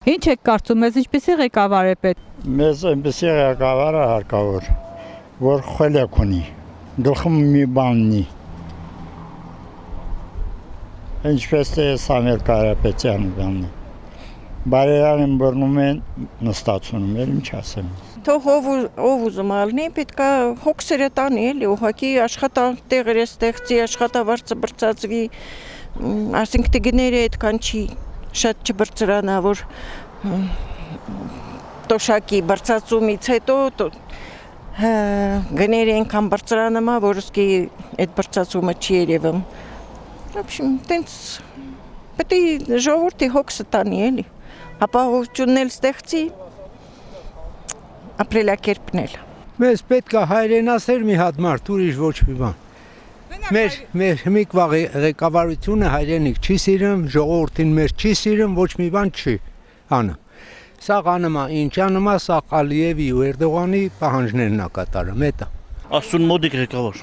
Ինչ եք կարծում, մեզ ինչպեսի ղեկավար է պետք։ Մեզ այնպեսի ղեկավար է հարկավոր, որ խելոք ունի, գլխում մի բան ունի։ Ինչպես թե Սամվել Կարապետյանը բանն է։ Բարերարին բռնում են, նստացունում են, ինչ ասեմ։ Թող ով ուզում ալնի, պետք է հոգսերը տանի, էլի, ուղղակի աշխատատեղերը ստեղծի, աշխատավարձը բարձրացվի, ասենք թե գները այդքան չի շատ չբարձրանա, որ տոշակի բարձրացումից հետո գները այնքան բարձրանա, որ ուսկի այդ բարձրացումը չի երևում։ В общем, տենց պետք է ժողովրդի հոգսը տանի, էլի, ապահովությունն էլ ստեղծի, ապրելակերպն էլ։ Մեզ պետք է հայրենասեր մի հատ մարդ, ուրիշ ոչ մի բան։ Մեր հիմիկվա ղեկավարությունը հայրենիք չի սիրում, ժողովրդին մեր չի սիրում, ոչ մի բան չի անում։ Սա անում է, ինչ անում է, սա Ալիևի ու Էրդողանի պահանջներն է կատարում, դա։ Աստուն մոդիկ ղեկավար։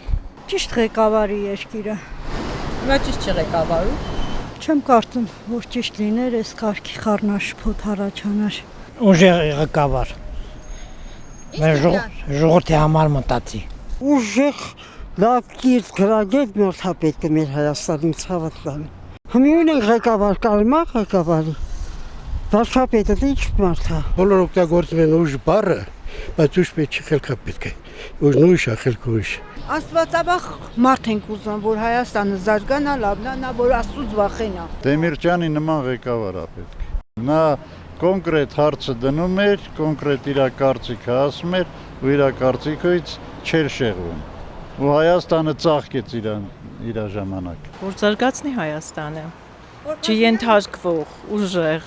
Ճիշտ ղեկավարի երկիրը։ Հիմա ճիշտ չի ղեկավարում։ Չեմ կարծում, որ ճիշտ լիներ, այս կարգի խառնաշփոթ առաջանար։ Ուժեղ ղեկավար։ Մեր ժողովրդի համար մտածի։ Ուժեղ լավ կիրթ գրագետ մորթա պետք է մեր Հայաստանին ցավոտ տանի։ Հիմա ունենք ղեկավար, կարմա ղեկավարի։ Վարչապետը ինչ մարդ է։ Բոլոր օգտագործում են ուժ բառը, բայց ուժ պետք չի խելքը պետք է։ Ուժն ուժ է, խելքը ուժ։ Աստվածաբախ մարդ ենք ուզում, որ Հայաստանը զարգանա, լավնանա, որ Աստծուց վախենա։ Դեմիրճյանի նման ղեկավար է պետք։ Նա կոնկրետ հարցը դնում էր, կոնկրետ իր կարծիքը ասում էր ու իր կարծիքից չէր շեղվում։ Ու Հայաստանը ծաղկեց իր ժամանակ։ Որ զարգացնի Հայաստանը։ Չենթարկվող, ուժեղ։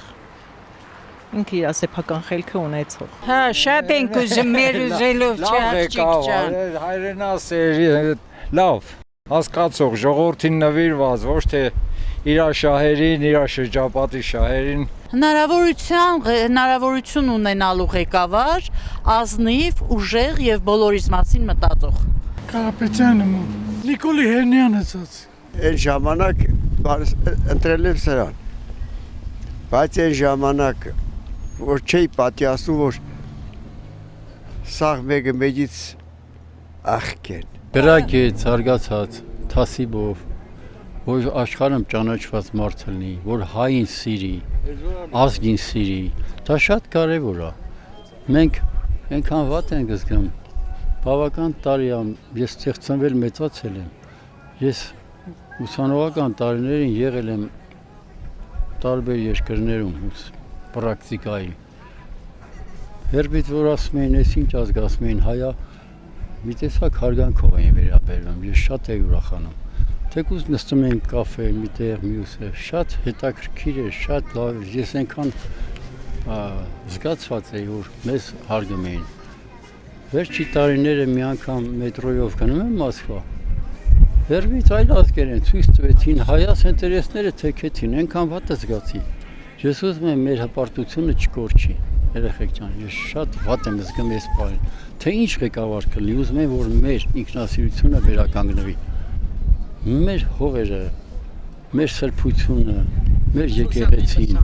Ինքը իր սեփական խելքը ունեցող։ Հա, շատ ենք ուզում մեր ուզելով չաղջիկջան։ Հայրենասեր, լավ, հասկացող, ժողովրդին նվիրված, ոչ թե իր շահերին, իր շրջապատի շահերին։ Հնարավորություն ունենալու ղեկավար, ազնիվ, ուժեղ եւ բոլորիս մասին մտածող։ Կարապետյանը, Նիկոլի Հերնյանը ցած։ Այն ժամանակ ընտրել եմ սրան։ Բայց այն ժամանակ որ չի պատյասում, որ սաղ մեկը մեջից աղքեն։ Գրագետ, զարգացած, թասիբով, որ աշխարհում ճանաչված մարդ լինի, որ հային սիրի, ազգին սիրի, դա շատ կարևոր է։ Մենք այնքան վատ ենք զգում, բավական տարի է, ես ծնվել մեծացել եմ, ես ուսանողական տարիներին եղել եմ տարբեր երկրներում, պրակտիկայի։ Հերբից որ ասում էին, ես ինչ ազգ ասում էին, հայա, մի տեսակ հարգանքով էին վերաբերվում, ես շատ էի ուրախանում։ Թեկուզ նստում էին կաֆե, միտեղ, մյուսը, շատ հետաքրքիր էր, շատ լավ, ես այնքան զգացված էի, որ մեզ հարգում էին։ Վերջի տարիները մի անգամ մետրոյով գնում եմ Մոսկվա, հերբից այլ ազգեր են ցույց տվեցին, հայաց ինտերեսները թեքեցին, այնքան վատ զգացի։ Ես ուզում եմ մեր հպարտությունը չկորչի, երեխեք ջան, ես շատ վատ եմ զգում այս բանին, թե ինչ ղեկավար կլինի, ուզում եմ, որ մեր ինքնասիրությունը վերականգնվի, մեր հողերը, մեր սրբությունը, մեր եկեղեցին,